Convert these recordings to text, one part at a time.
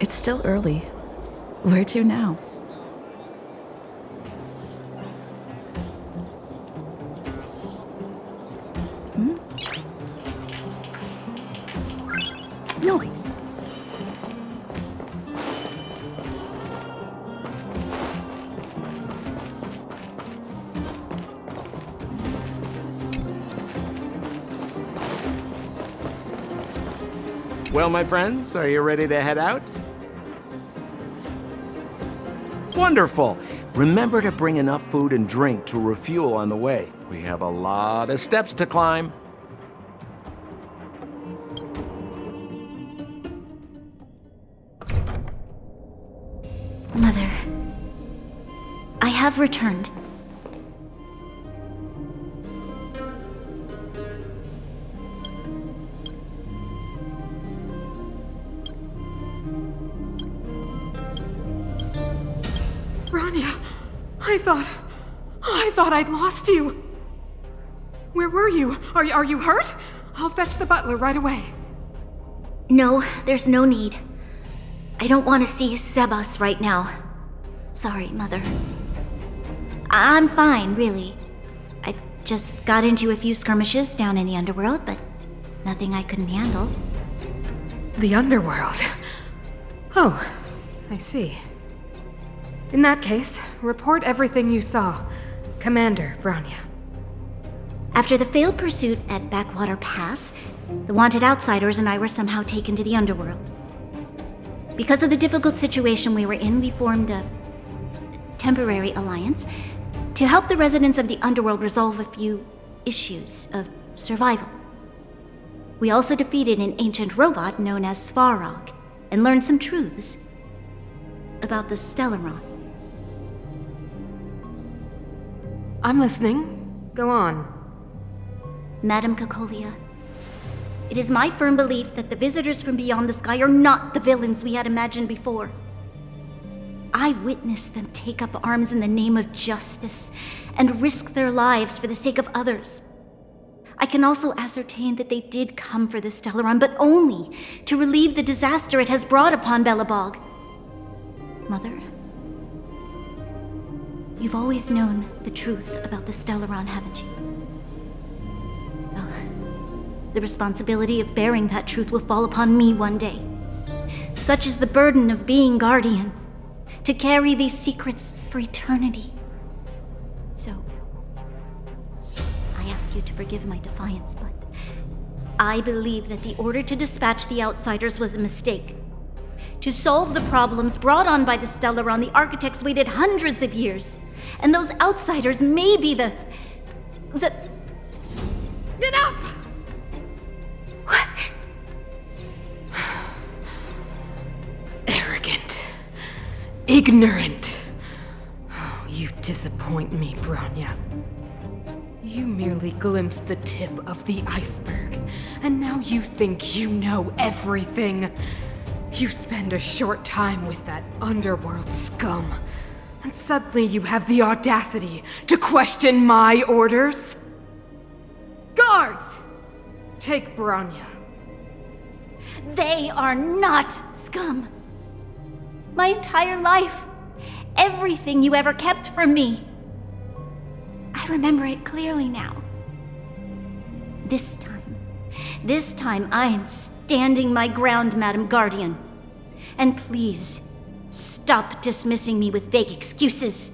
It's still early. Where to now? Noise. Well, my friends, are you ready to head out? Wonderful! Remember to bring enough food and drink to refuel on the way. We have a lot of steps to climb. Mother, I have returned. Bronya, I thought I'd lost you. Where were you? Are you hurt? I'll fetch the butler right away. No, there's no need. I don't want to see Sebas right now. Sorry, Mother. I'm fine, really. I just got into a few skirmishes down in the underworld, but nothing I couldn't handle. The underworld? Oh, I see. In that case, report everything you saw. Commander Bronya. After the failed pursuit at Backwater Pass, the wanted outsiders and I were somehow taken to the underworld. Because of the difficult situation we were in, we formed a temporary alliance to help the residents of the underworld resolve a few issues of survival. We also defeated an ancient robot known as Svarog and learned some truths about the Stellaron. I'm listening. Go on. Madam Cocolia, it is my firm belief that the visitors from beyond the sky are not the villains we had imagined before. I witnessed them take up arms in the name of justice and risk their lives for the sake of others. I can also ascertain that they did come for the Stellaron, but only to relieve the disaster it has brought upon Belobog. Mother, you've always known the truth about the Stellaron, haven't you? Well, the responsibility of bearing that truth will fall upon me one day. Such is the burden of being Guardian, to carry these secrets for eternity. So, I ask you to forgive my defiance, but I believe that the order to dispatch the outsiders was a mistake. To solve the problems brought on by the Stellaron, the architects waited hundreds of years. And those outsiders may be the... Enough! What? Arrogant. Ignorant. Oh, you disappoint me, Bronya. You merely glimpsed the tip of the iceberg, and now you think you know everything. You spend a short time with that underworld scum, and suddenly you have the audacity to question my orders? Guards! Take Bronya. They are not scum. My entire life, everything you ever kept from me. I remember it clearly now. This time I am standing my ground, Madam Guardian. And please, stop dismissing me with vague excuses.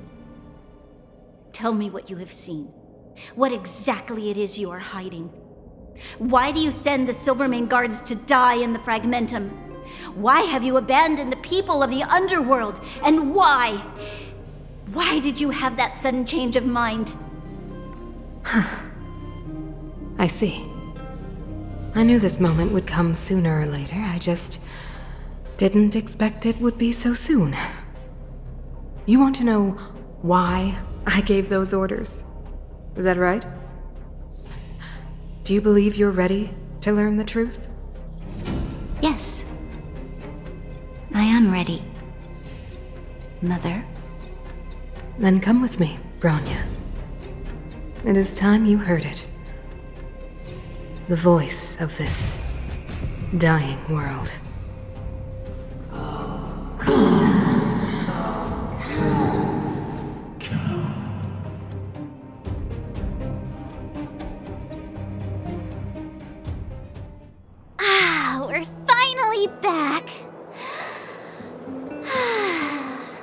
Tell me what you have seen. What exactly it is you are hiding. Why do you send the Silvermane Guards to die in the Fragmentum? Why have you abandoned the people of the underworld? And why? Why did you have that sudden change of mind? I see. I knew this moment would come sooner or later. I just didn't expect it would be so soon. You want to know why I gave those orders? Is that right? Do you believe you're ready to learn the truth? Yes. I am ready. Mother. Then come with me, Bronya. It is time you heard it. The voice of this dying world. We're finally back.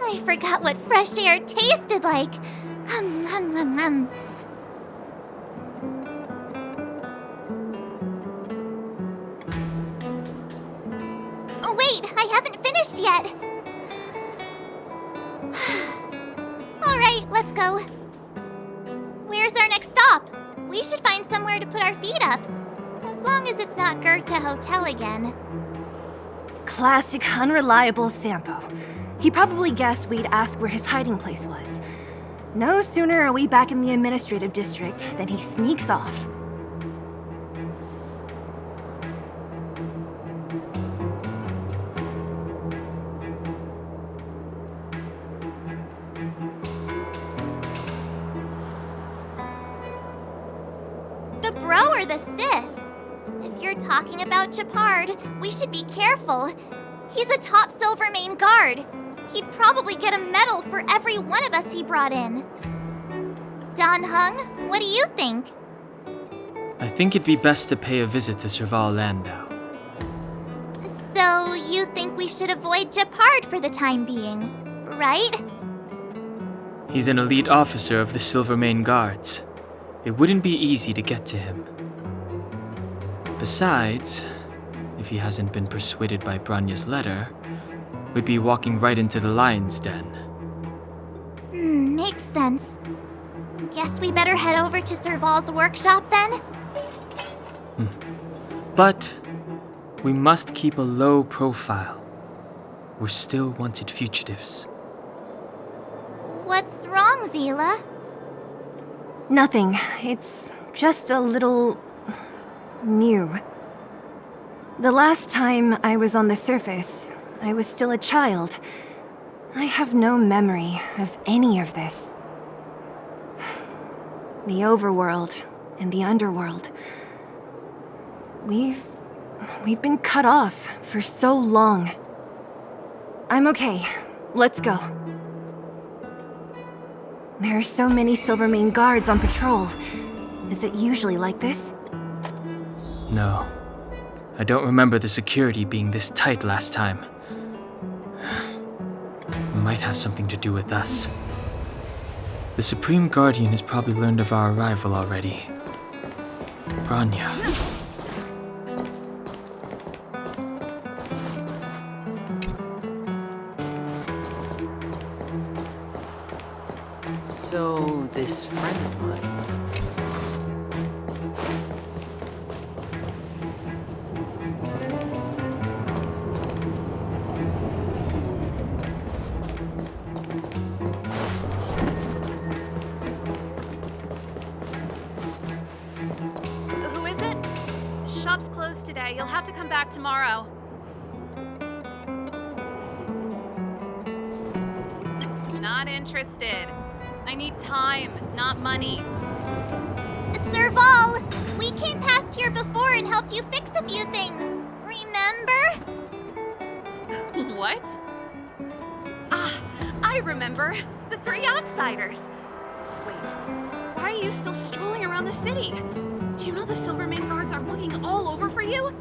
I forgot what fresh air tasted like. Oh, wait, I haven't finished yet. All right, let's go. Where's our next stop? We should find somewhere to put our feet up. As long as it's not Goethe Hotel again. Classic unreliable Sampo. He probably guessed we'd ask where his hiding place was. No sooner are we back in the administrative district than he sneaks off. The bro or the sis? If you're talking about Japard, we should be careful. He's a top Silvermane guard. He'd probably get a medal for every one of us he brought in. Dan Hung, what do you think? I think it'd be best to pay a visit to Serval Landau. So you think we should avoid Japard for the time being, right? He's an elite officer of the Silvermane Guards. It wouldn't be easy to get to him. Besides, if he hasn't been persuaded by Bronya's letter, we'd be walking right into the lion's den. Makes sense. Guess we better head over to Serval's workshop then? But we must keep a low profile. We're still wanted fugitives. What's wrong, Zila? Nothing. It's just a little... new. The last time I was on the surface, I was still a child. I have no memory of any of this. The overworld and the underworld. We've been cut off for so long. I'm okay. Let's go. There are so many Silvermane guards on patrol. Is it usually like this? No. I don't remember the security being this tight last time. Might have something to do with us. The Supreme Guardian has probably learned of our arrival already. Bronya. So, this friend of mine. Who is it? Shop's closed today. You'll have to come back tomorrow. Not interested. I need time, not money. Serval! We came past here before and helped you fix a few things. Remember? What? Ah, I remember. The three outsiders. Wait, why are you still strolling around the city? Do you know the Silvermane guards are looking all over for you?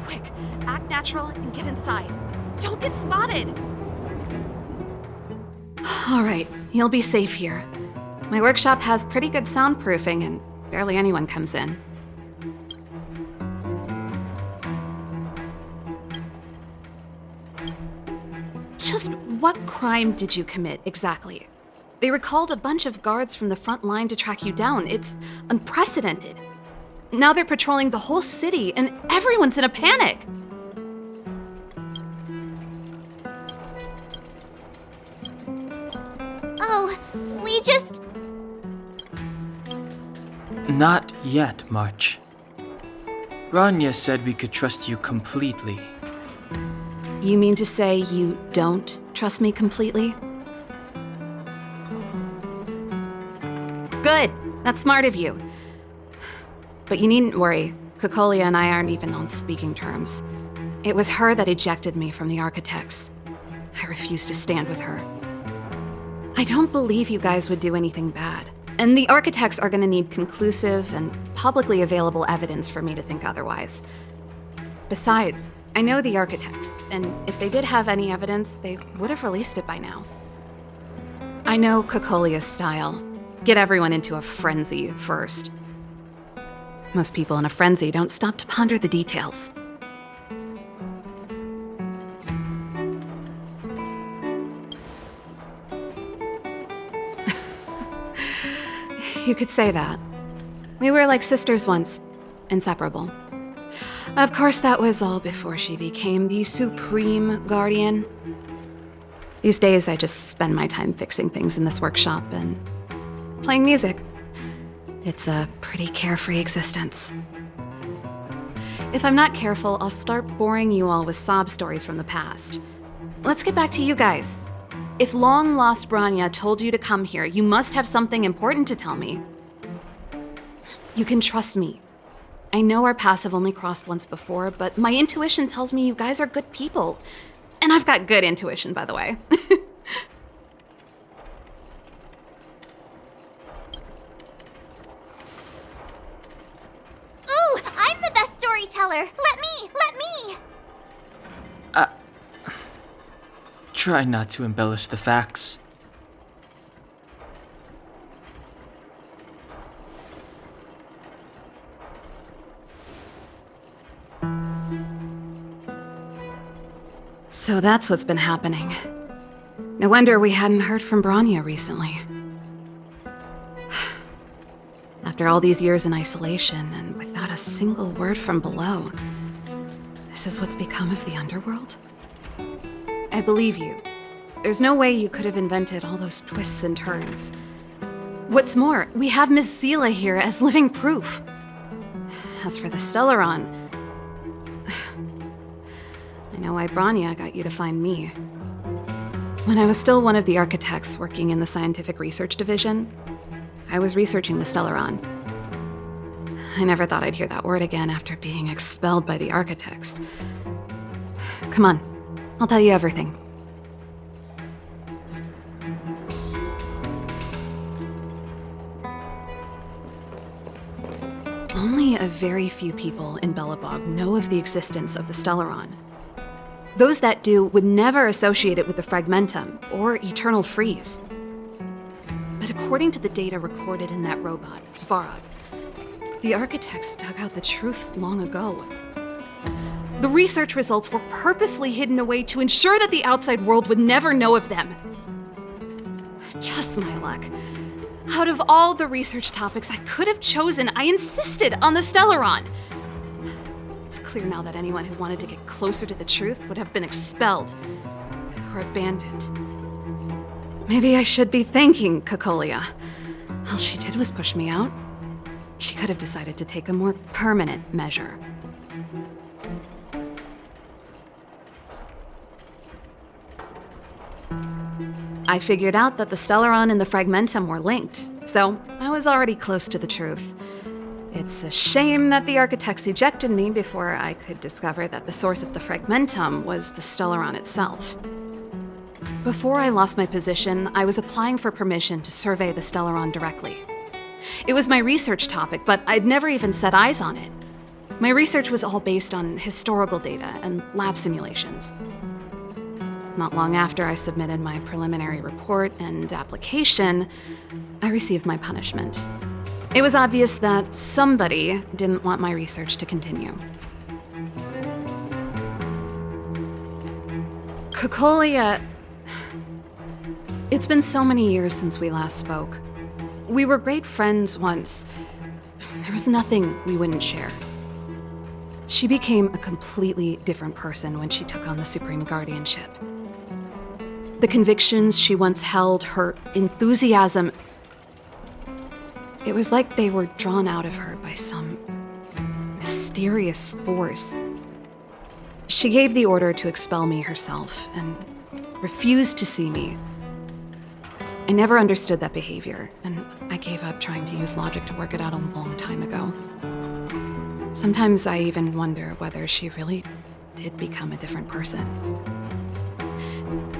Quick, act natural and get inside. Don't get spotted. All right, you'll be safe here. My workshop has pretty good soundproofing and barely anyone comes in. Just what crime did you commit exactly? They recalled a bunch of guards from the front line to track you down. It's unprecedented. Now they're patrolling the whole city and everyone's in a panic. Oh, we just... Not yet, March. Bronya said we could trust you completely. You mean to say you don't trust me completely? Good. That's smart of you. But you needn't worry. Kokolia and I aren't even on speaking terms. It was her that ejected me from the Architects. I refused to stand with her. I don't believe you guys would do anything bad. And the Architects are gonna need conclusive and publicly available evidence for me to think otherwise. Besides, I know the Architects, and if they did have any evidence, they would have released it by now. I know Kokolia's style. Get everyone into a frenzy first. Most people in a frenzy don't stop to ponder the details. You could say that. We were like sisters once, inseparable. Of course, that was all before she became the Supreme Guardian. These days, I just spend my time fixing things in this workshop and playing music. It's a pretty carefree existence. If I'm not careful, I'll start boring you all with sob stories from the past. Let's get back to you guys. If long-lost Bronya told you to come here, you must have something important to tell me. You can trust me. I know our paths have only crossed once before, but my intuition tells me you guys are good people. And I've got good intuition, by the way. Ooh, I'm the best storyteller! Let me! Try not to embellish the facts. So that's what's been happening. No wonder we hadn't heard from Bronya recently. After all these years in isolation and without a single word from below, this is what's become of the underworld? I believe you. There's no way you could have invented all those twists and turns. What's more, we have Miss Zila here as living proof. As for the Stellaron, I know why Bronya got you to find me. When I was still one of the Architects working in the Scientific Research Division, I was researching the Stellaron. I never thought I'd hear that word again after being expelled by the Architects. Come on, I'll tell you everything. Only a very few people in Belobog know of the existence of the Stellaron. Those that do would never associate it with the Fragmentum or Eternal Freeze. But according to the data recorded in that robot, Svarog, the Architects dug out the truth long ago. The research results were purposely hidden away to ensure that the outside world would never know of them. Just my luck. Out of all the research topics I could have chosen, I insisted on the Stellaron. It's clear now that anyone who wanted to get closer to the truth would have been expelled or abandoned. Maybe I should be thanking Kokolia. All she did was push me out. She could have decided to take a more permanent measure. I figured out that the Stellaron and the Fragmentum were linked, So I was already close to the truth. It's a shame that the architects ejected me before I could discover that the source of the fragmentum was the Stellaron itself. Before I lost my position, I was applying for permission to survey the Stellaron directly. It was my research topic, but I'd never even set eyes on it. My research was all based on historical data and lab simulations. Not long after I submitted my preliminary report and application, I received my punishment. It was obvious that somebody didn't want my research to continue. Cocolia... It's been so many years since we last spoke. We were great friends once. There was nothing we wouldn't share. She became a completely different person when she took on the Supreme Guardianship. The convictions she once held, her enthusiasm, it was like they were drawn out of her by some mysterious force. She gave the order to expel me herself and refused to see me. I never understood that behavior, and I gave up trying to use logic to work it out a long time ago. Sometimes I even wonder whether she really did become a different person.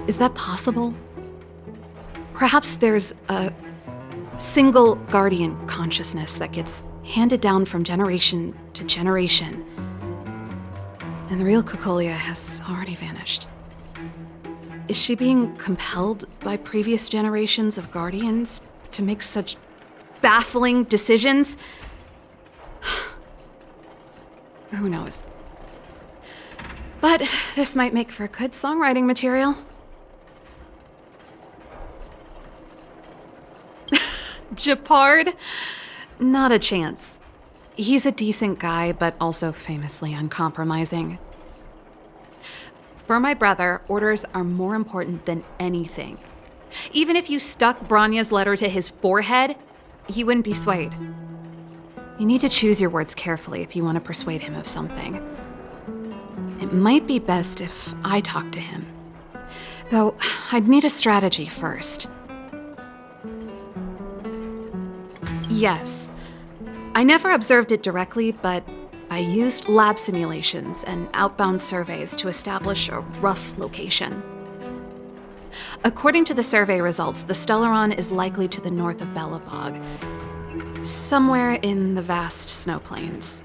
Is that possible? Perhaps there's a single guardian consciousness that gets handed down from generation to generation, and the real Cocolia has already vanished. Is she being compelled by previous generations of guardians to make such baffling decisions? Who knows? But this might make for good songwriting material. Japard? Not a chance. He's a decent guy, but also famously uncompromising. For my brother, orders are more important than anything. Even if you stuck Bronya's letter to his forehead, he wouldn't be swayed. You need to choose your words carefully if you want to persuade him of something. It might be best if I talk to him. Though, I'd need a strategy first. Yes. I never observed it directly, but I used lab simulations and outbound surveys to establish a rough location. According to the survey results, the Stellaron is likely to the north of Belobog, somewhere in the vast snow plains.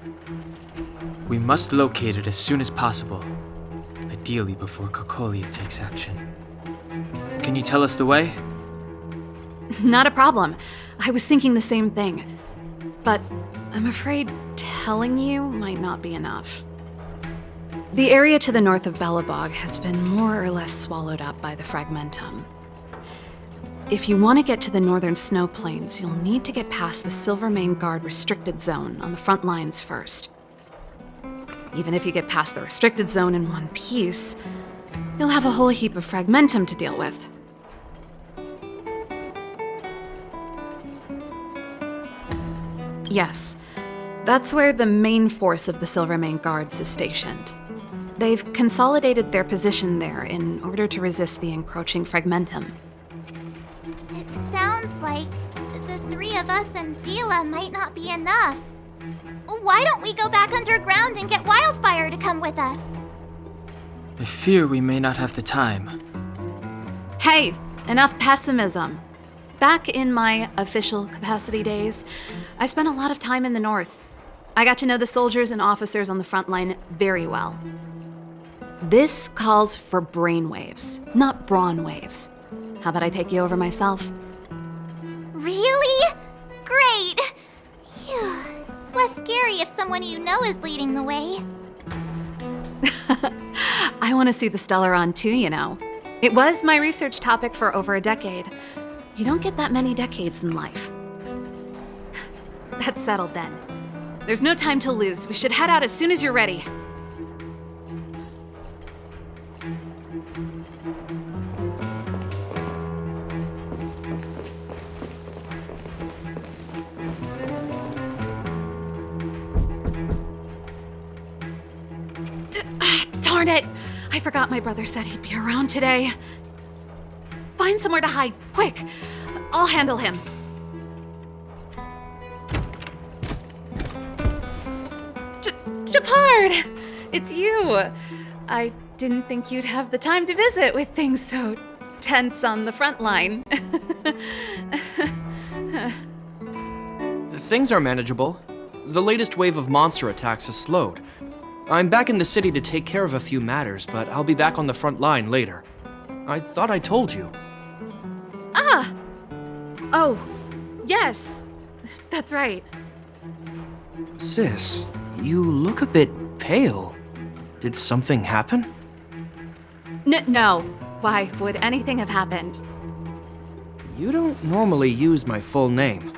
We must locate it as soon as possible, ideally before Cocolia takes action. Can you tell us the way? Not a problem. I was thinking the same thing. But I'm afraid telling you might not be enough. The area to the north of Belobog has been more or less swallowed up by the fragmentum. If you want to get to the northern snow plains, you'll need to get past the Silvermane Guard restricted zone on the front lines first. Even if you get past the restricted zone in one piece, you'll have a whole heap of fragmentum to deal with. Yes, that's where the main force of the Silvermane Guards is stationed. They've consolidated their position there in order to resist the encroaching fragmentum. It sounds like the three of us and Zila might not be enough. Why don't we go back underground and get Wildfire to come with us? I fear we may not have the time. Hey, enough pessimism. Back in my official capacity days, I spent a lot of time in the north. I got to know the soldiers and officers on the front line very well. This calls for brainwaves, not brawn waves. How about I take you over myself? Really? Great! Phew. It's less scary if someone you know is leading the way. I want to see the Stellaron too, you know. It was my research topic for over a decade. You don't get that many decades in life. That's settled then. There's no time to lose. We should head out as soon as you're ready. Darn it! I forgot my brother said he'd be around today. Find somewhere to hide, quick! I'll handle him. Japard! It's you! I didn't think you'd have the time to visit with things so tense on the front line. Things are manageable. The latest wave of monster attacks has slowed. I'm back in the city to take care of a few matters, but I'll be back on the front line later. I thought I told you. Ah! Oh, yes. That's right. Sis, you look a bit pale. Did something happen? No. Why would anything have happened? You don't normally use my full name.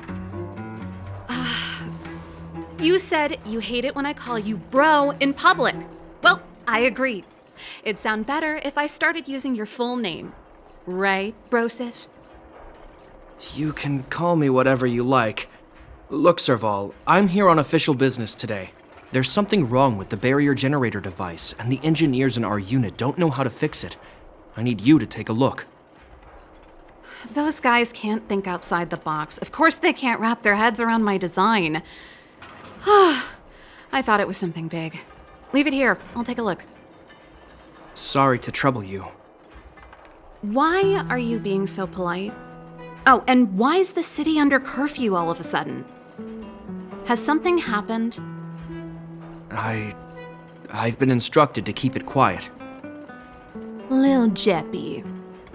You said you hate it when I call you bro in public. Well, I agree. It'd sound better if I started using your full name. Right, Brosif? You can call me whatever you like. Look, Serval, I'm here on official business today. There's something wrong with the barrier generator device, and the engineers in our unit don't know how to fix it. I need you to take a look. Those guys can't think outside the box. Of course they can't wrap their heads around my design. I thought it was something big. Leave it here. I'll take a look. Sorry to trouble you. Why are you being so polite? Oh, and why is the city under curfew all of a sudden? Has something happened? I've been instructed to keep it quiet. Lil Jeppy.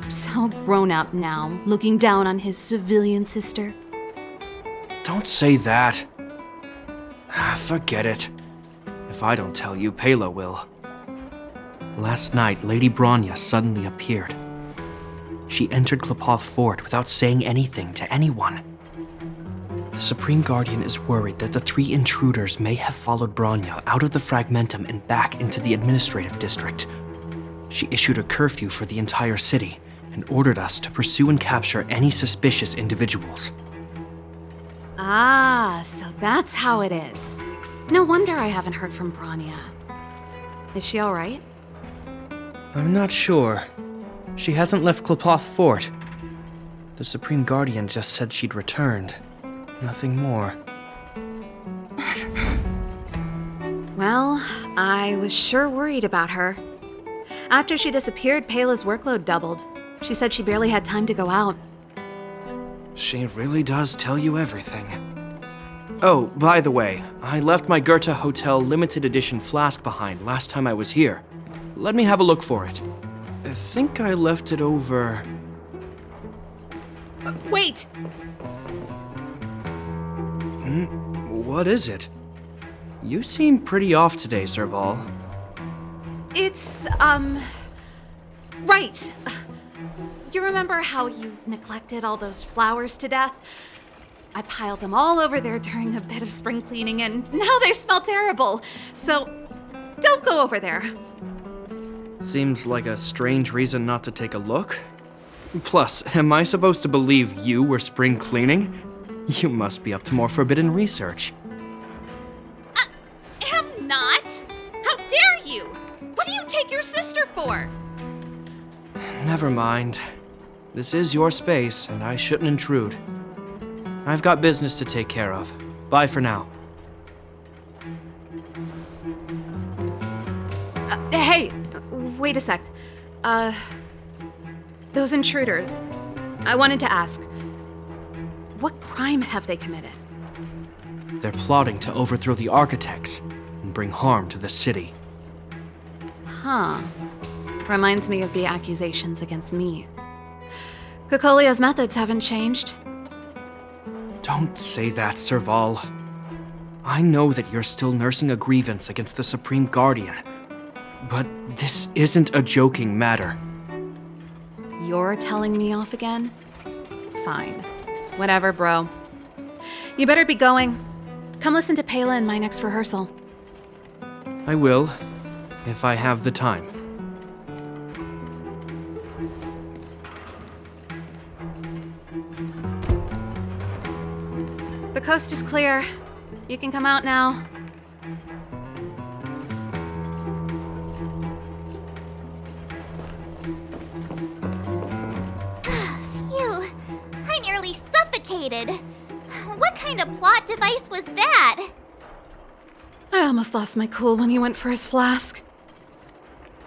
So grown up now, looking down on his civilian sister. Don't say that. Forget it. If I don't tell you, Pela will. Last night, Lady Bronya suddenly appeared. She entered Klepoth Fort without saying anything to anyone. The Supreme Guardian is worried that the 3 intruders may have followed Bronya out of the Fragmentum and back into the administrative district. She issued a curfew for the entire city and ordered us to pursue and capture any suspicious individuals. Ah, so that's how it is. No wonder I haven't heard from Bronya. Is she all right? I'm not sure. She hasn't left Klepoth Fort. The Supreme Guardian just said she'd returned. Nothing more. Well, I was sure worried about her. After she disappeared, Pela's workload doubled. She said she barely had time to go out. She really does tell you everything. Oh, by the way, I left my Goethe Hotel limited edition flask behind last time I was here. Let me have a look for it. I think I left it over... Wait! What is it? You seem pretty off today, Serval. It's, right. You remember how you neglected all those flowers to death? I piled them all over there during a bit of spring cleaning, and now they smell terrible. So, don't go over there. Seems like a strange reason not to take a look. Plus, am I supposed to believe you were spring cleaning? You must be up to more forbidden research. Am not? How dare you? What do you take your sister for? Never mind. This is your space, and I shouldn't intrude. I've got business to take care of. Bye for now. Hey, wait a sec. Those intruders. I wanted to ask, what crime have they committed? They're plotting to overthrow the architects and bring harm to the city. Huh. Reminds me of the accusations against me. Kokolia's methods haven't changed. Don't say that, Serval. I know that you're still nursing a grievance against the Supreme Guardian, but this isn't a joking matter. You're telling me off again? Fine. Whatever, bro. You better be going. Come listen to Pela in my next rehearsal. I will, if I have the time. The coast is clear. You can come out now. Phew, I nearly suffocated. What kind of plot device was that? I almost lost my cool when he went for his flask.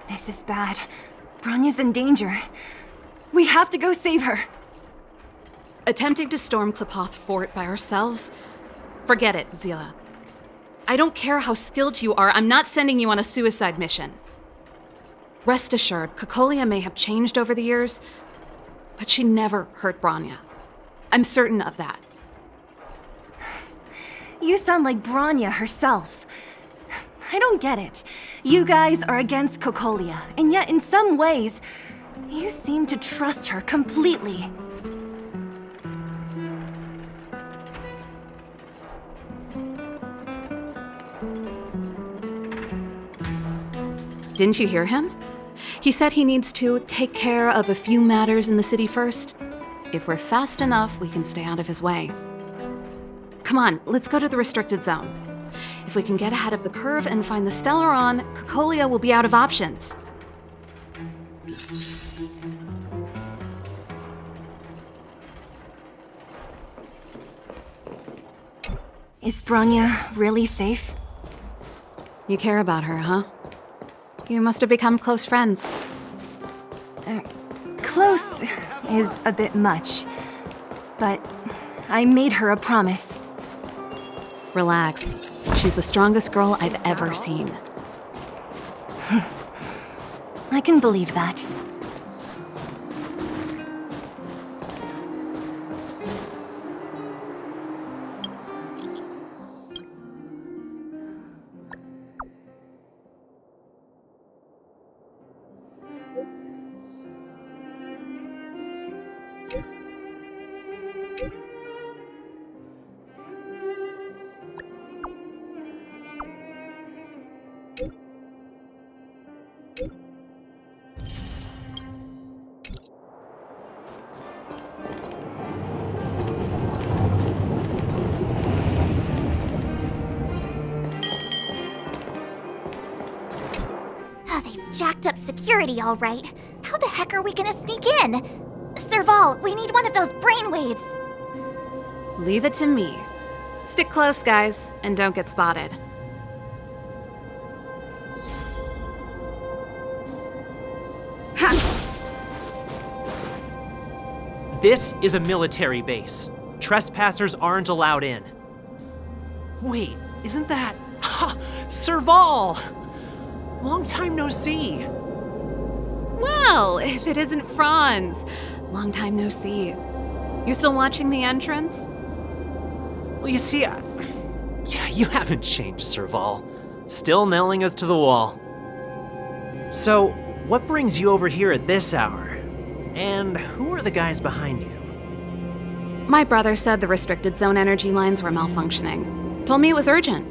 This is bad. Bronya's in danger. We have to go save her. Attempting to storm Klipoth Fort by ourselves? Forget it, Zila. I don't care how skilled you are, I'm not sending you on a suicide mission. Rest assured, Cocolia may have changed over the years, but she never hurt Bronya. I'm certain of that. You sound like Bronya herself. I don't get it. You guys are against Cocolia, and yet in some ways, you seem to trust her completely. Didn't you hear him? He said he needs to take care of a few matters in the city first. If we're fast enough, we can stay out of his way. Come on, let's go to the restricted zone. If we can get ahead of the curve and find the Stellaron, Cocolia will be out of options. Is Bronya really safe? You care about her, huh? You must have become close friends. Close is a bit much, but I made her a promise. Relax. She's the strongest girl I've ever seen. I can believe that. Jacked up security, all right. How the heck are we gonna sneak in? Serval, we need one of those brainwaves. Leave it to me. Stick close, guys, and don't get spotted. This is a military base. Trespassers aren't allowed in. Wait, isn't that... Serval! Long time no see. Well, if it isn't Franz. Long time no see. You still watching the entrance? Well, you see, you haven't changed, Serval. Still nailing us to the wall. So, what brings you over here at this hour? And who are the guys behind you? My brother said the restricted zone energy lines were malfunctioning. Told me it was urgent.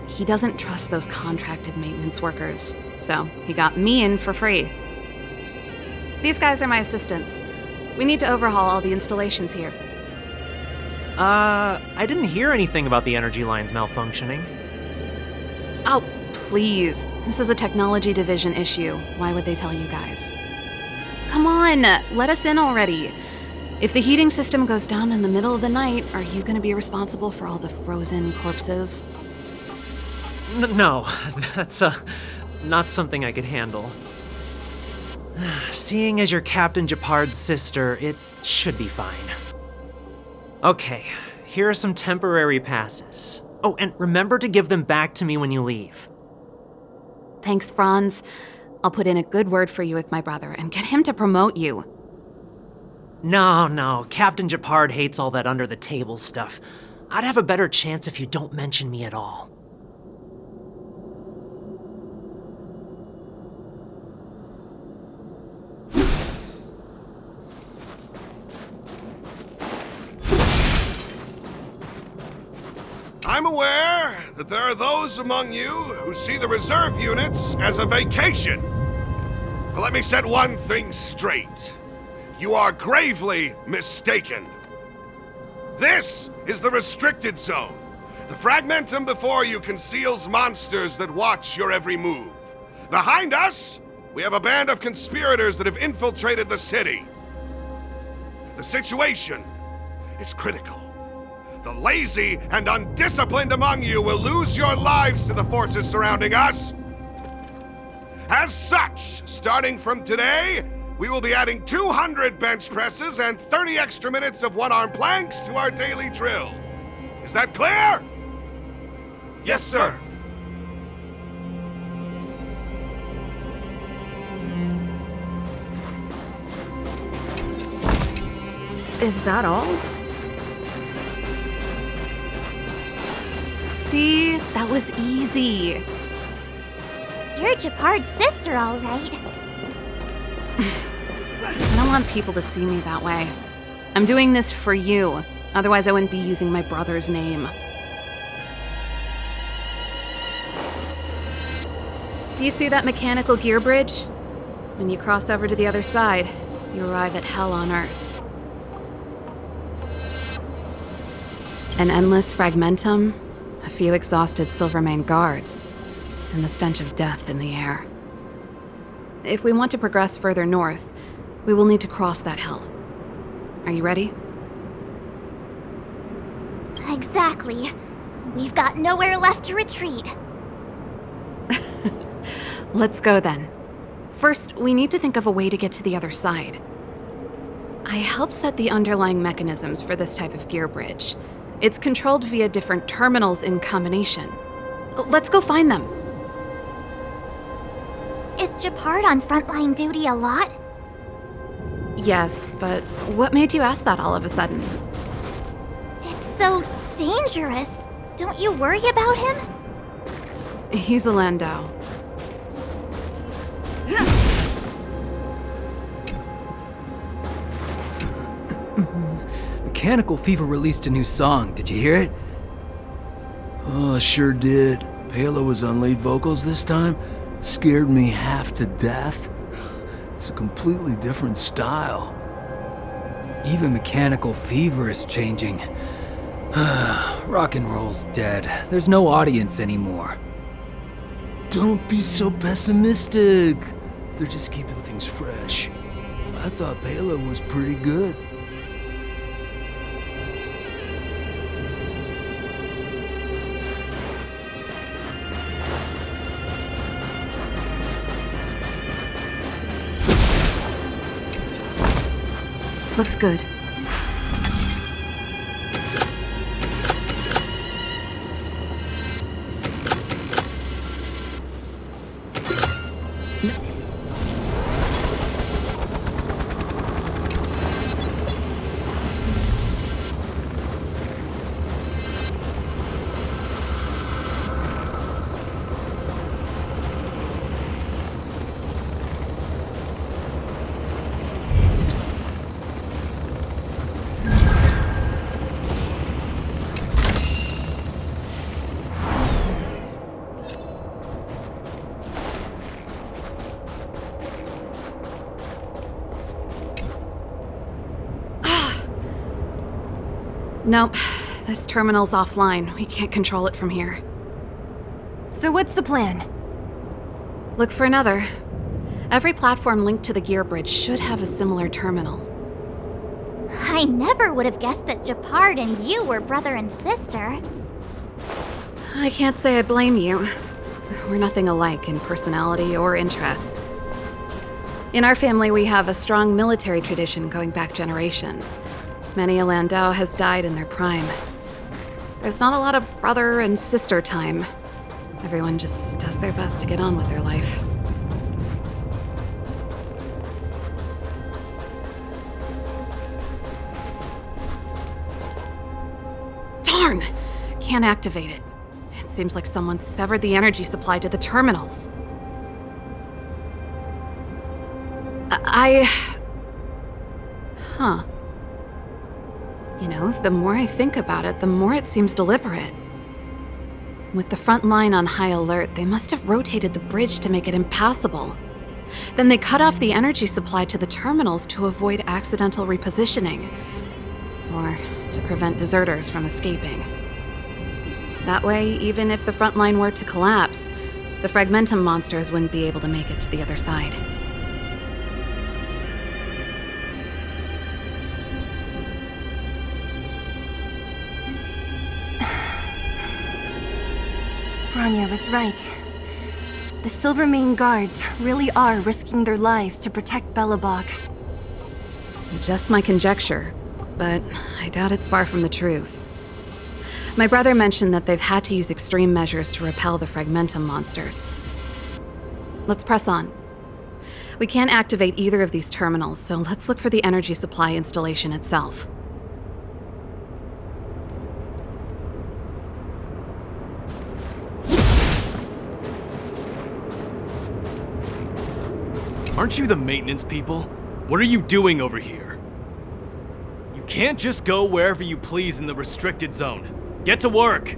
He doesn't trust those contracted maintenance workers, so he got me in for free. These guys are my assistants. We need to overhaul all the installations here. I didn't hear anything about the energy lines malfunctioning. Oh, please. This is a technology division issue. Why would they tell you guys? Come on, let us in already. If the heating system goes down in the middle of the night, are you going to be responsible for all the frozen corpses? No, that's not something I could handle. Seeing as you're Captain Japard's sister, it should be fine. Okay, here are some temporary passes. Oh, and remember to give them back to me when you leave. Thanks, Franz. I'll put in a good word for you with my brother and get him to promote you. No, Captain Japard hates all that under-the-table stuff. I'd have a better chance if you don't mention me at all. I'm aware that there are those among you who see the reserve units as a vacation. But let me set one thing straight. You are gravely mistaken. This is the restricted zone. The fragmentum before you conceals monsters that watch your every move. Behind us, we have a band of conspirators that have infiltrated the city. The situation is critical. The lazy and undisciplined among you will lose your lives to the forces surrounding us. As such, starting from today, we will be adding 200 bench presses and 30 extra minutes of one-arm planks to our daily drill. Is that clear? Yes, sir. Is that all? See? That was easy. You're Japard's sister, all right. I don't want people to see me that way. I'm doing this for you. Otherwise, I wouldn't be using my brother's name. Do you see that mechanical gear bridge? When you cross over to the other side, you arrive at hell on Earth. An endless fragmentum, a few exhausted Silvermane guards, and the stench of death in the air. If we want to progress further north, we will need to cross that hell. Are you ready? Exactly. We've got nowhere left to retreat. Let's go then. First, we need to think of a way to get to the other side. I helped set the underlying mechanisms for this type of gear bridge. It's controlled via different terminals in combination. Let's go find them. Is Japard on frontline duty a lot? Yes, but what made you ask that all of a sudden? It's so dangerous. Don't you worry about him? He's a Landau. Mechanical Fever released a new song. Did you hear it? Oh, sure did. Palo was on lead vocals this time. Scared me half to death. It's a completely different style. Even Mechanical Fever is changing. Rock and roll's dead. There's no audience anymore. Don't be so pessimistic. They're just keeping things fresh. I thought Palo was pretty good. Looks good. Nope. This terminal's offline. We can't control it from here. So what's the plan? Look for another. Every platform linked to the gear bridge should have a similar terminal. I never would have guessed that Japard and you were brother and sister. I can't say I blame you. We're nothing alike in personality or interests. In our family, we have a strong military tradition going back generations. Many a Landau has died in their prime. There's not a lot of brother and sister time. Everyone just does their best to get on with their life. Darn! Can't activate it. It seems like someone severed the energy supply to the terminals. Huh. You know, the more I think about it, the more it seems deliberate. With the front line on high alert, they must have rotated the bridge to make it impassable. Then they cut off the energy supply to the terminals to avoid accidental repositioning, or to prevent deserters from escaping. That way, even if the front line were to collapse, the Fragmentum monsters wouldn't be able to make it to the other side. Bronya was right. The Silvermane guards really are risking their lives to protect Belobog. Just my conjecture, but I doubt it's far from the truth. My brother mentioned that they've had to use extreme measures to repel the Fragmentum monsters. Let's press on. We can't activate either of these terminals, so let's look for the energy supply installation itself. Aren't you the maintenance people? What are you doing over here? You can't just go wherever you please in the restricted zone. Get to work!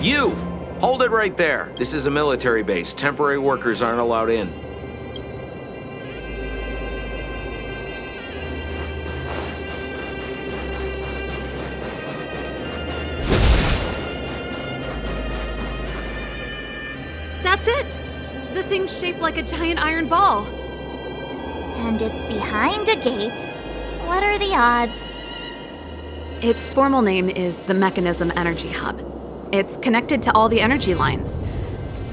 You! Hold it right there. This is a military base. Temporary workers aren't allowed in. That's it! The thing's shaped like a giant iron ball. And it's behind a gate. What are the odds? Its formal name is the Mechanism Energy Hub. It's connected to all the energy lines.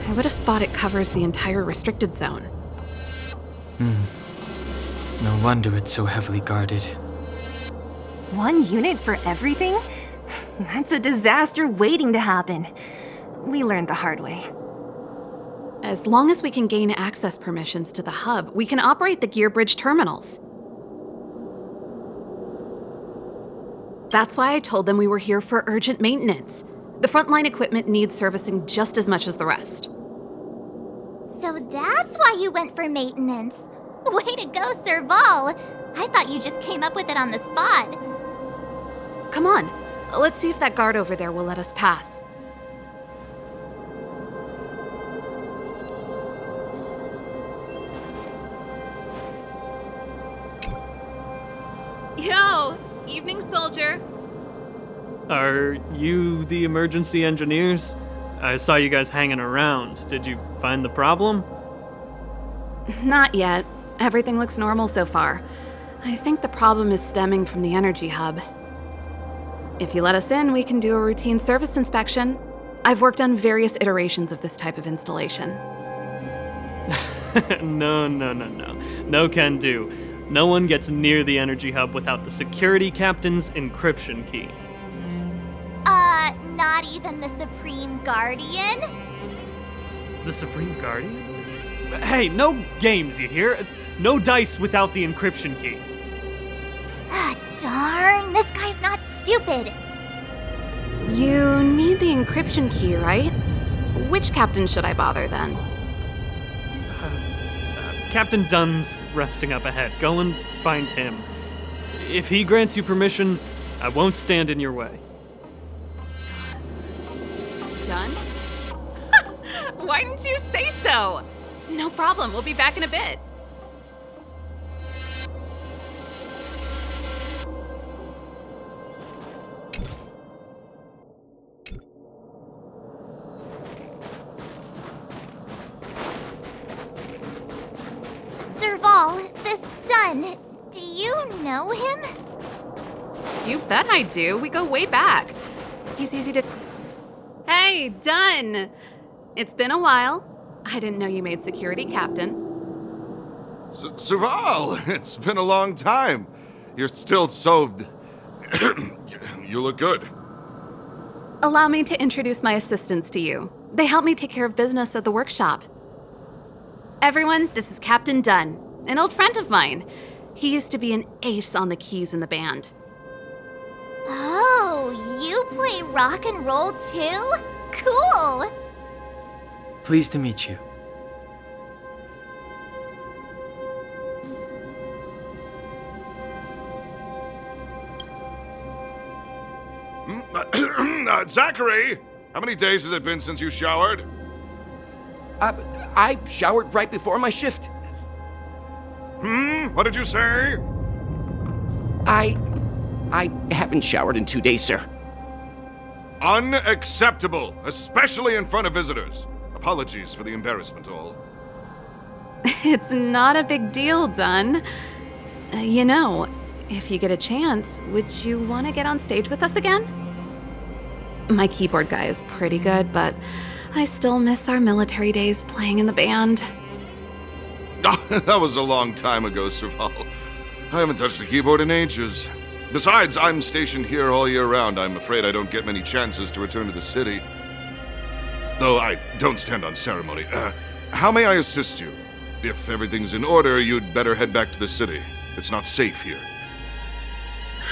I would have thought it covers the entire restricted zone. No wonder it's so heavily guarded. One unit for everything? That's a disaster waiting to happen. We learned the hard way. As long as we can gain access permissions to the hub, we can operate the gear bridge terminals. That's why I told them we were here for urgent maintenance. The frontline equipment needs servicing just as much as the rest. So that's why you went for maintenance. Way to go, Serval! I thought you just came up with it on the spot. Come on, let's see if that guard over there will let us pass. Yo! Evening, soldier. Are you the emergency engineers? I saw you guys hanging around. Did you find the problem? Not yet. Everything looks normal so far. I think the problem is stemming from the energy hub. If you let us in, we can do a routine service inspection. I've worked on various iterations of this type of installation. No. No can do. No one gets near the energy hub without the security captain's encryption key. Not even the Supreme Guardian? The Supreme Guardian? Hey, no games, you hear? No dice without the encryption key. Ah, darn, this guy's not stupid. You need the encryption key, right? Which captain should I bother then? Captain Dunn's resting up ahead. Go and find him. If he grants you permission, I won't stand in your way. Done? Why didn't you say so? No problem, we'll be back in a bit. Serval, this Dunn, do you know him? You bet I do. We go way back. He's easy to... Hey, Dunn! It's been a while. I didn't know you made security captain. Serval, it's been a long time. You're still so... You look good. Allow me to introduce my assistants to you. They help me take care of business at the workshop. Everyone, this is Captain Dunn, an old friend of mine. He used to be an ace on the keys in the band. Oh, you play rock and roll too? Cool! Pleased to meet you. Zachary! How many days has it been since you showered? I showered right before my shift. What did you say? I haven't showered in 2 days, sir. Unacceptable, especially in front of visitors. Apologies for the embarrassment, all. It's not a big deal, Dunn. You know, if you get a chance, would you want to get on stage with us again? My keyboard guy is pretty good, but I still miss our military days playing in the band. That was a long time ago, Serval. I haven't touched a keyboard in ages. Besides, I'm stationed here all year round. I'm afraid I don't get many chances to return to the city. Though I don't stand on ceremony. How may I assist you? If everything's in order, you'd better head back to the city. It's not safe here.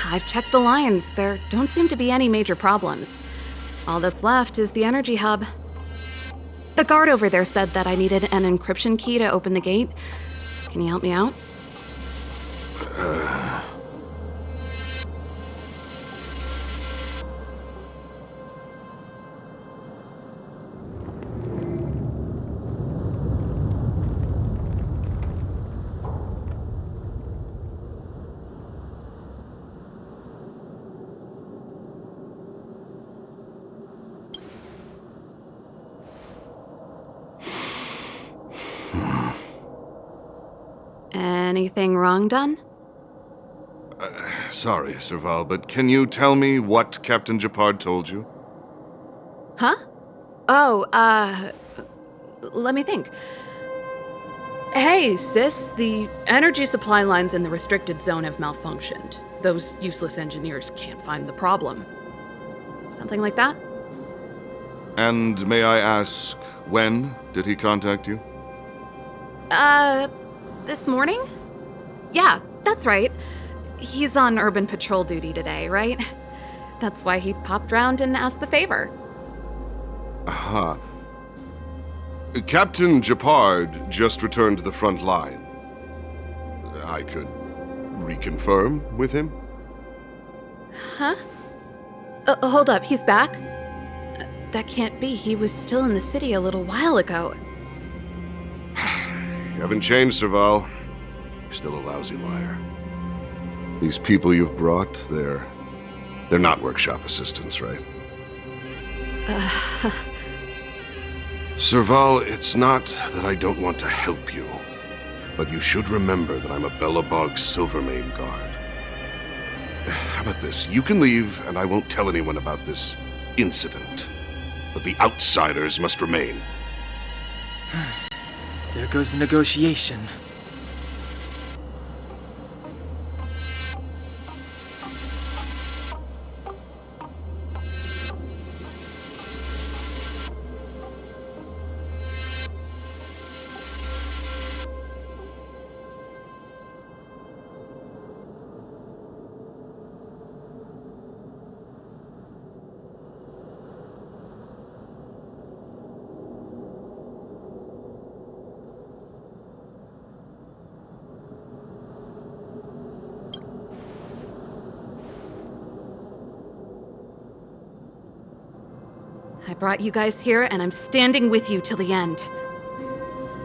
I've checked the lines. There don't seem to be any major problems. All that's left is the energy hub. The guard over there said that I needed an encryption key to open the gate. Can you help me out? Anything wrong, Dunn? Sorry, Serval, but can you tell me what Captain Japard told you? Huh? Oh, let me think. Hey, sis, the energy supply lines in the restricted zone have malfunctioned. Those useless engineers can't find the problem. Something like that? And may I ask, when did he contact you? This morning? Yeah, that's right. He's on urban patrol duty today, right? That's why he popped round and asked the favor. Aha. Captain Japard just returned to the front line. I could reconfirm with him? Huh? Hold up, he's back? That can't be. He was still in the city a little while ago. You haven't changed, Serval. You're still a lousy liar. These people you've brought, they're not workshop assistants, right? Serval, it's not that I don't want to help you, but you should remember that I'm a Belobog Silvermane guard. How about this? You can leave, and I won't tell anyone about this incident. But the outsiders must remain. There goes the negotiation. I brought you guys here, and I'm standing with you till the end.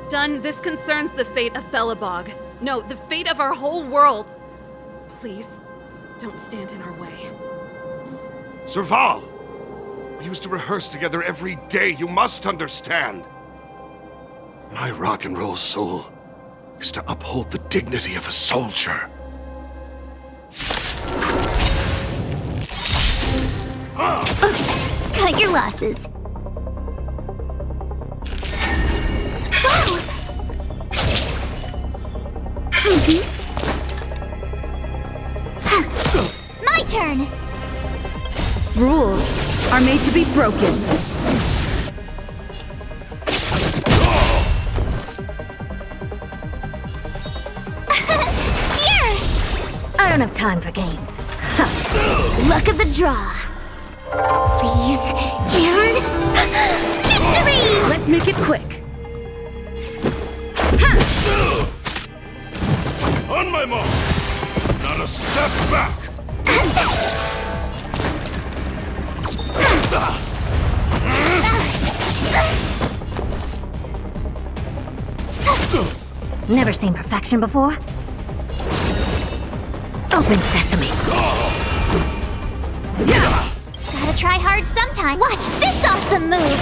Dunn, this concerns the fate of Belobog. No, the fate of our whole world. Please, don't stand in our way. Serval! We used to rehearse together every day, you must understand. My rock and roll soul is to uphold the dignity of a soldier. Cut your losses. My turn! Rules are made to be broken. I don't have time for games. Luck of the draw. Please, and victory! Let's make it quick. On my mark! Not a step back! Never seen perfection before? Open sesame. Gotta try hard sometime. Watch this awesome move!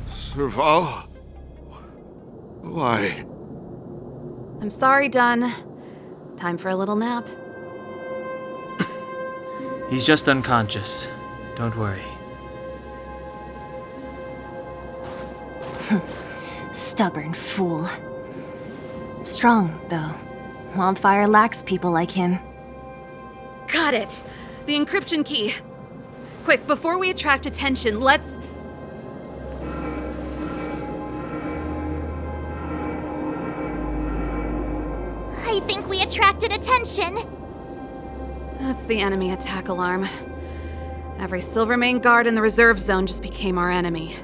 Serval? Why? I'm sorry, Dunn. Time for a little nap. He's just unconscious. Don't worry. Stubborn fool. Strong, though. Wildfire lacks people like him. Got it! The encryption key. Quick, before we attract attention, let's... I think we attracted attention. That's the enemy attack alarm. Every Silvermane guard in the reserve zone just became our enemy.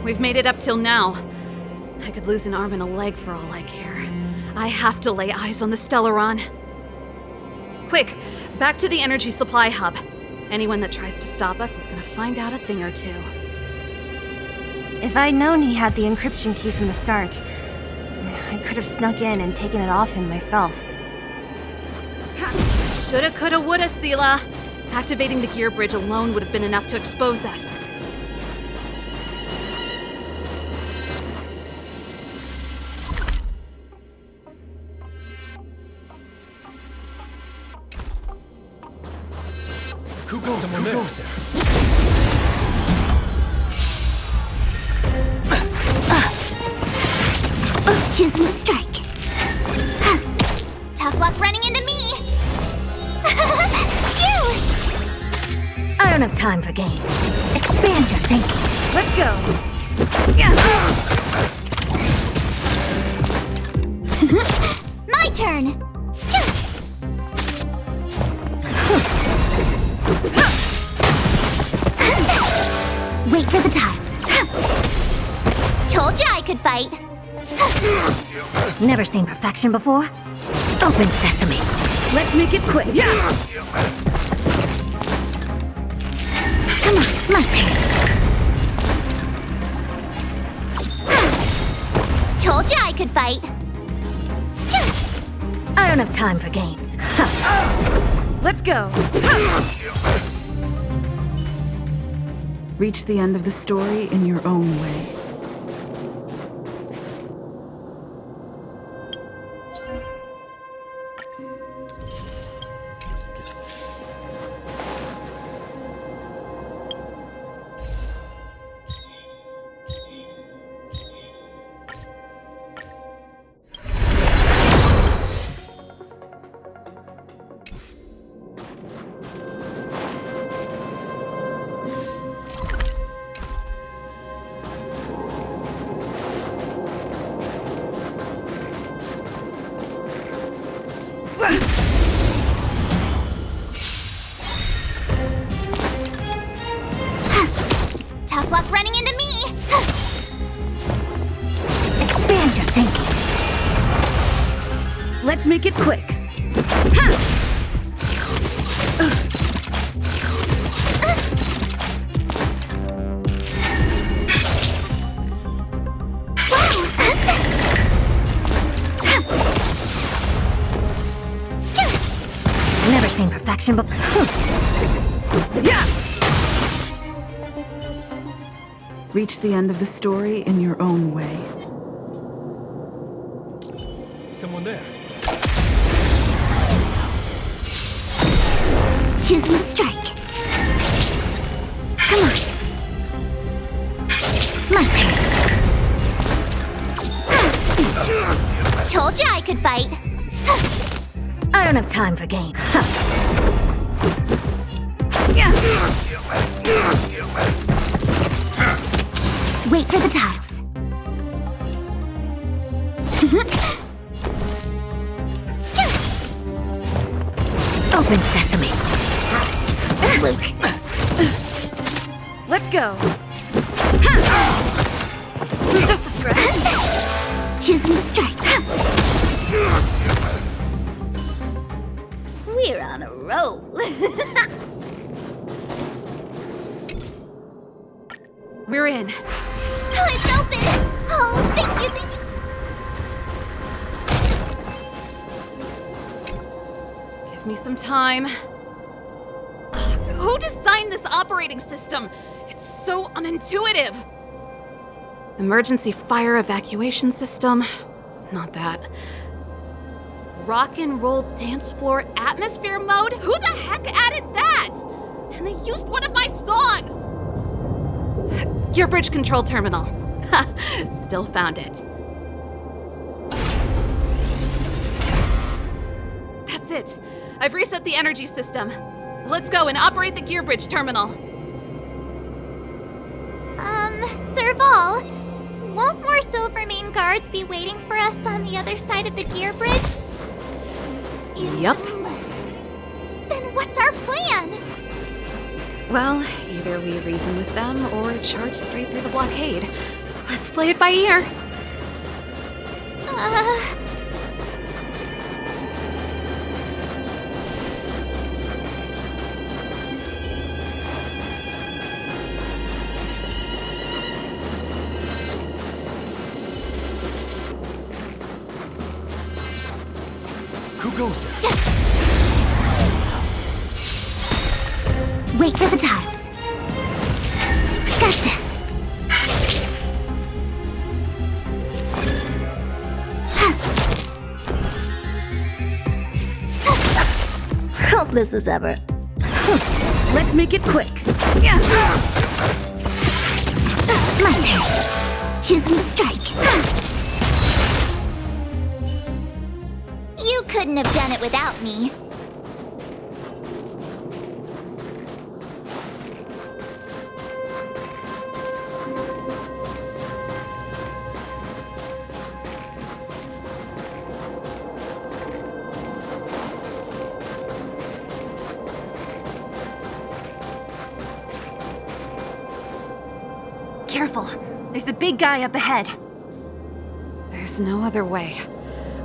We've made it up till now. I could lose an arm and a leg for all I care. I have to lay eyes on the Stellaron. Quick, back to the energy supply hub. Anyone that tries to stop us is gonna find out a thing or two. If I'd known he had the encryption key from the start, I could have snuck in and taken it off him myself. Shoulda, coulda, woulda, Sela. Activating the gear bridge alone would have been enough to expose us. Who goes there? Choose my strike. Tough luck running into me. Phew! I don't have time for games. Expand your thinking. Let's go. My turn. Wait for the tiles. Told you I could fight. Never seen perfection before? Open sesame. Let's make it quick. Come on, my turn. Told you I could fight. I don't have time for games. Let's go. Reach the end of the story in your own way. Tough luck running into me. Expand your thinking. Let's make it quick. Never seen perfection before. Reach the end of the story in your own way. Someone there. Choose my strike. Come on. My turn. Told you I could fight. I don't have time for games. Wait for the tiles. Open sesame. Luke. Let's go. Just a scratch. Choose me strike. We're on a roll. We're in. Oh, it's open! Oh, thank you, thank you. Give me some time. Ugh, who designed this operating system? It's so unintuitive. Emergency fire evacuation system? Not that. Rock and roll dance floor atmosphere mode? Who the heck added that? And they used one of my songs! Gear bridge control terminal. Still found it. That's it. I've reset the energy system. Let's go and operate the gear bridge terminal. Serval, won't more Silvermane guards be waiting for us on the other side of the gear bridge? Yep. Then what's our plan? Well, either we reason with them or charge straight through the blockade. Let's play it by ear. Who goes there? Wait for the tiles. Gotcha. Helpless as ever. Let's make it quick. My turn. Choose me strike. You couldn't have done it without me. Careful. There's a big guy up ahead. There's no other way.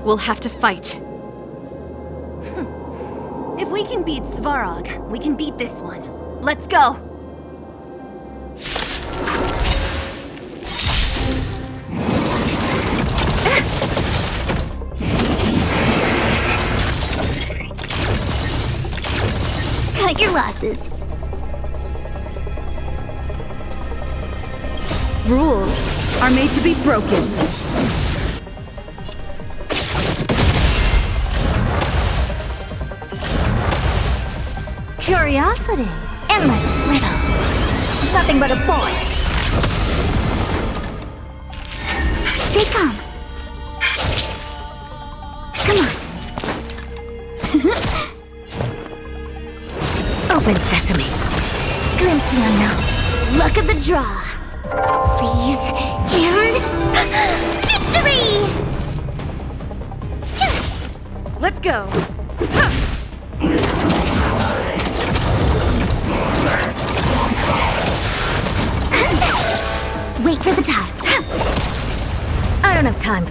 We'll have to fight. If we can beat Svarog, we can beat this one. Let's go! Cut your losses. Rules are made to be broken. Curiosity. Endless riddles. Nothing but a boy. Stay calm. Come on. Open sesame. Glimpse the unknown. Luck of the draw. Please. And victory! Let's go. Wait for the tiles. I don't have time.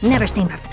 Never seen perfect.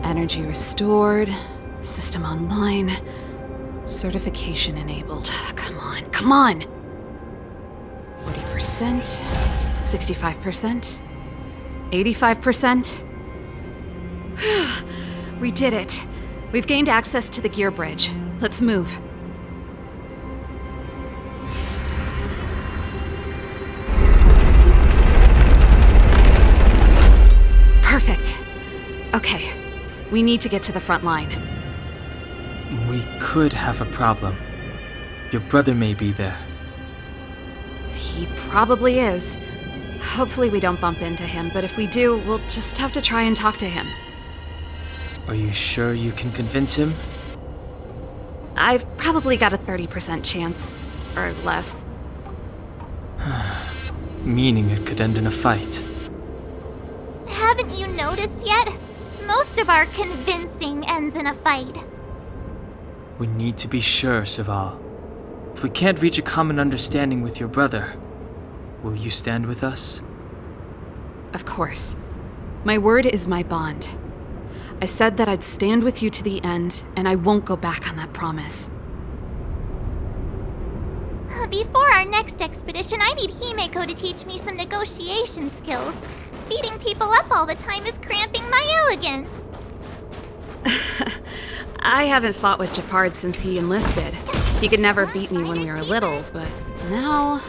Energy restored. System online. Certification enabled. Come on, come on! 40%. 65%. 85%. We did it. We've gained access to the gear bridge. Let's move. Perfect. Okay. We need to get to the front line. We could have a problem. Your brother may be there. He probably is. Hopefully we don't bump into him, but if we do, we'll just have to try and talk to him. Are you sure you can convince him? I've probably got a 30% chance, or less. Meaning it could end in a fight. Haven't you noticed yet? Most of our convincing ends in a fight. We need to be sure, Serval. If we can't reach a common understanding with your brother, will you stand with us? Of course. My word is my bond. I said that I'd stand with you to the end, and I won't go back on that promise. Before our next expedition, I need Himeko to teach me some negotiation skills. Beating people up all the time is cramping my elegance. I haven't fought with Japard since he enlisted. He could never beat me when we were little, but now...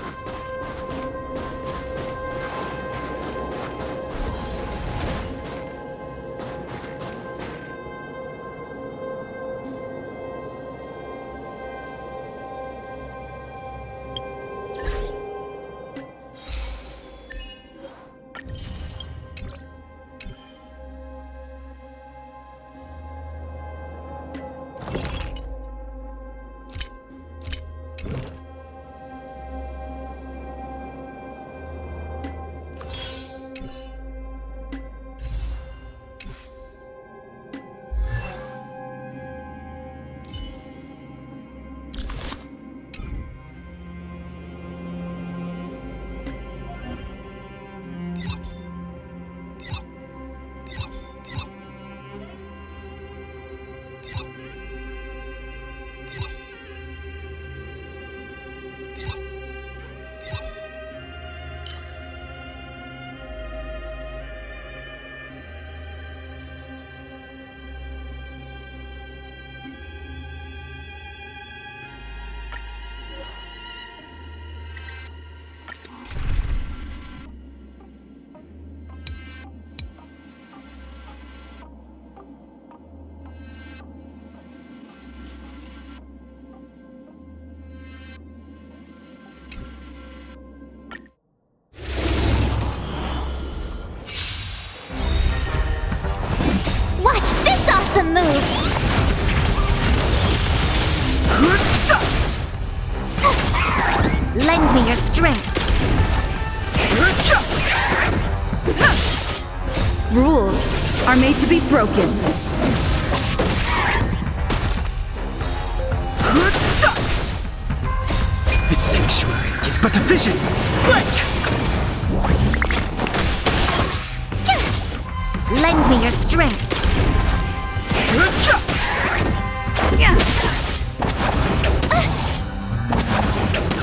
Awesome move! Lend me your strength. Rules are made to be broken. This sanctuary is but a vision. Break! Lend me your strength.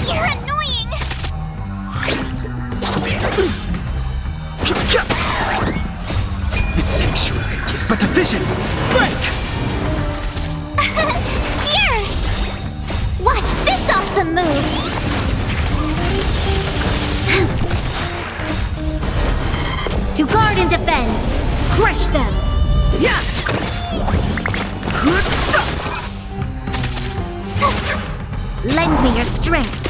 You're annoying! This sanctuary is but a vision. Break! Here! Watch this awesome move! To guard and defend. Crush them. Yeah! Lend me your strength.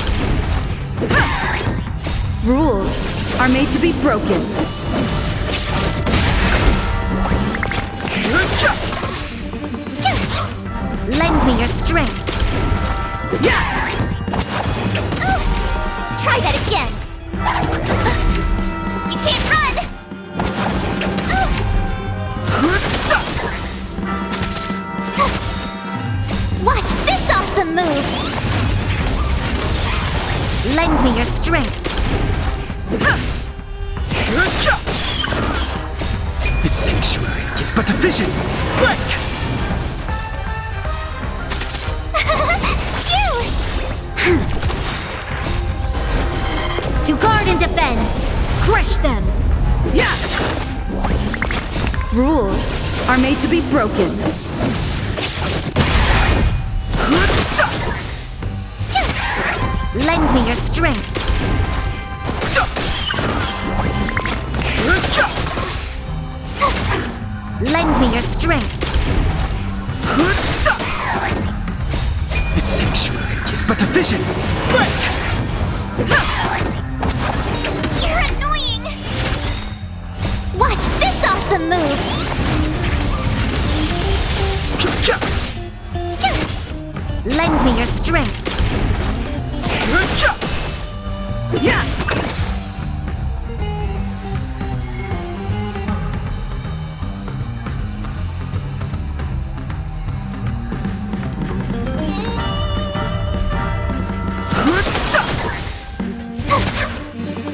Rules are made to be broken. Lend me your strength. Yeah! Try that again! You can't run! Watch this awesome move! Lend me your strength. This sanctuary is but division! Break! To guard and defend! Crush them! Yeah! Rules are made to be broken. Lend me your strength! Lend me your strength! This sanctuary is but a vision! Break! You're annoying! Watch this awesome move! Lend me your strength! Yeah!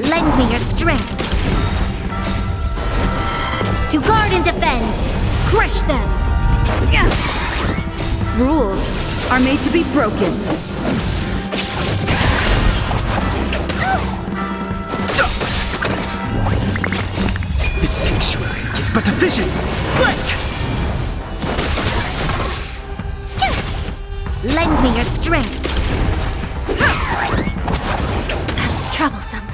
Lend me your strength! To guard and defend! Crush them! Yeah! Rules are made to be broken. This sanctuary is but a vision! Break! Lend me your strength! Troublesome.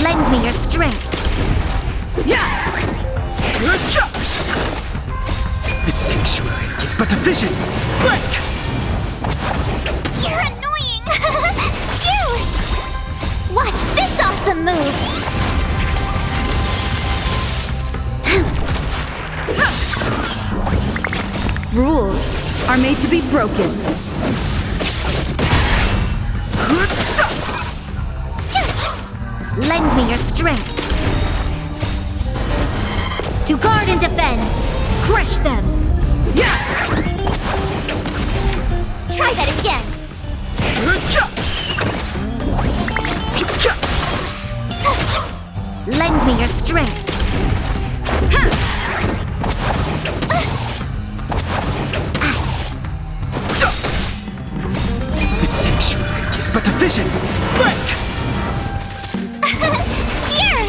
Lend me your strength! Yeah! This sanctuary is but a vision! Break! You're annoying! Phew! Watch this awesome move! Rules are made to be broken. Lend me your strength! To guard and defend! Crush them! Yeah! Try that again! Lend me your strength! This sanctuary is but a vision! Break! Here!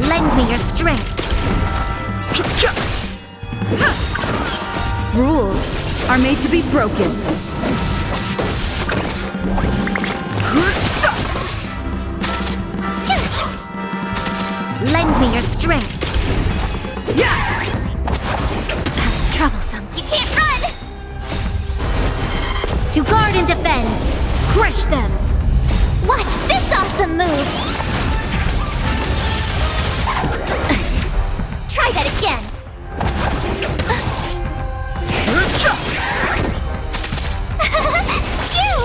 Lend me your strength! Rules are made to be broken. Lend me your strength! Yeah! Troublesome. You can't run! To guard and defend! Crush them! Watch this awesome move! Try that again! Phew!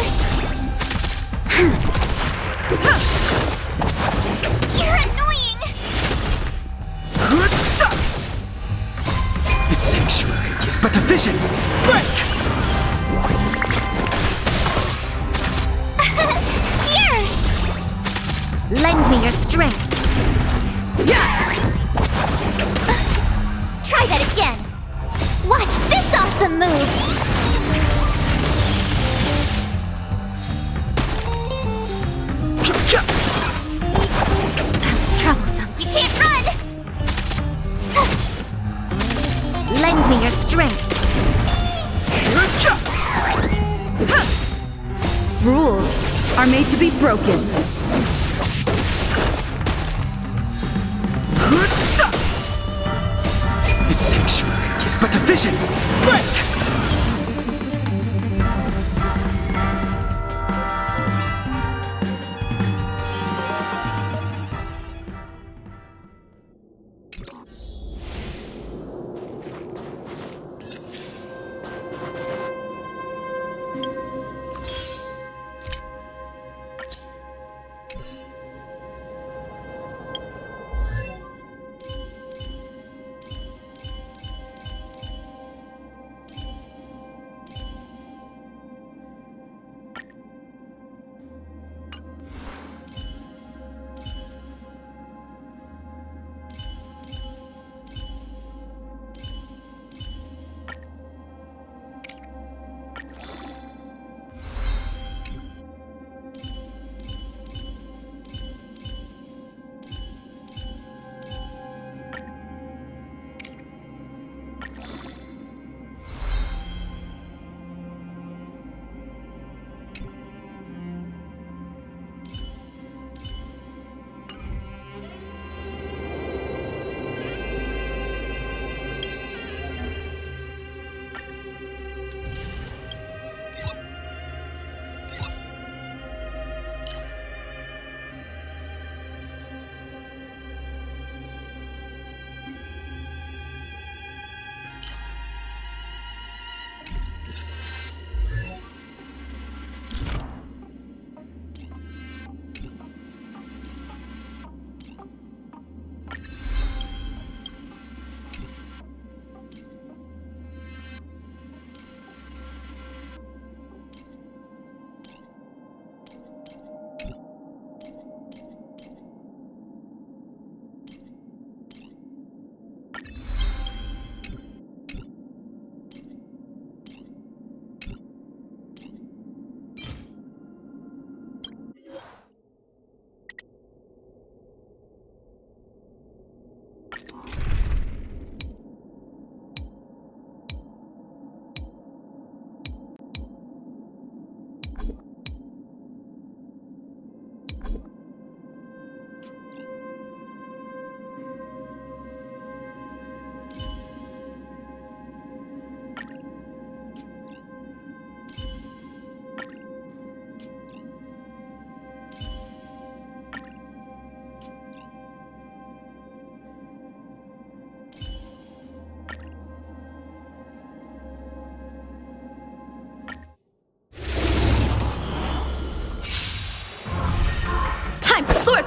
You're annoying! This sanctuary is but a vision! Break! Here! Lend me your strength! Yeah! Try that again! Watch this awesome move! Troublesome. You can't run! Lend me your strength! Rules are made to be broken. This sanctuary is but a vision! Break!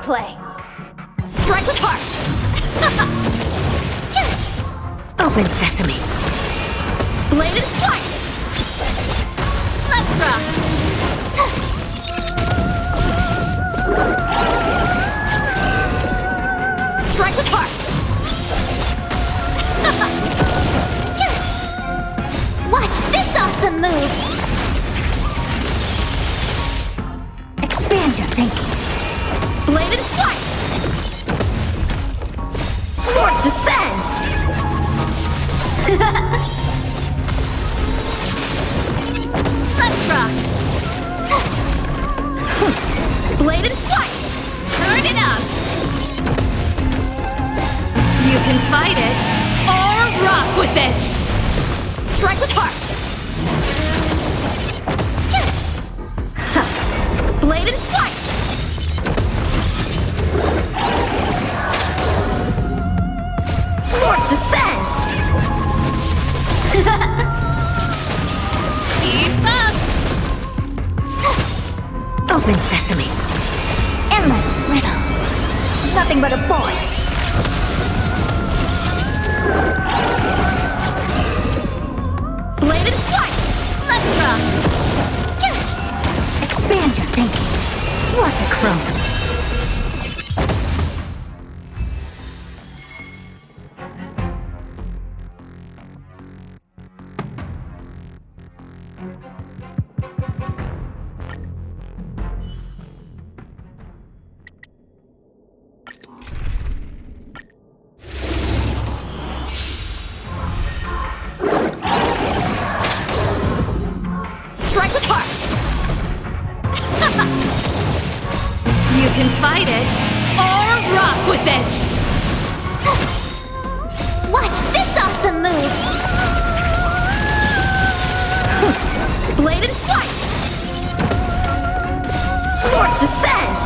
play! Strike with heart! Open sesame! Bladed flight! Let's rock! Strike with heart! Watch this awesome move! Expand your thinking! Bladed flight! Swords descend! Let's rock! Bladed flight! Turn it up! You can fight it, or rock with it! Strike with heart! Bladed flight! Swords descend! Keep up! Open sesame! Endless riddles! Nothing but a void! Bladed flight! Let's rock! Expand your thinking! What a crone! Strike with heart! You can fight it, or rock with it! Watch this awesome move! Bladed flight! Swords descend!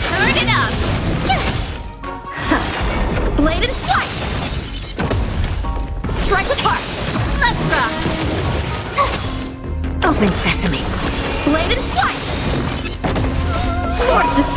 Turn it up! Bladed flight! Strike with heart! Let's rock! Open sesame! Bladed flight! Swords descend!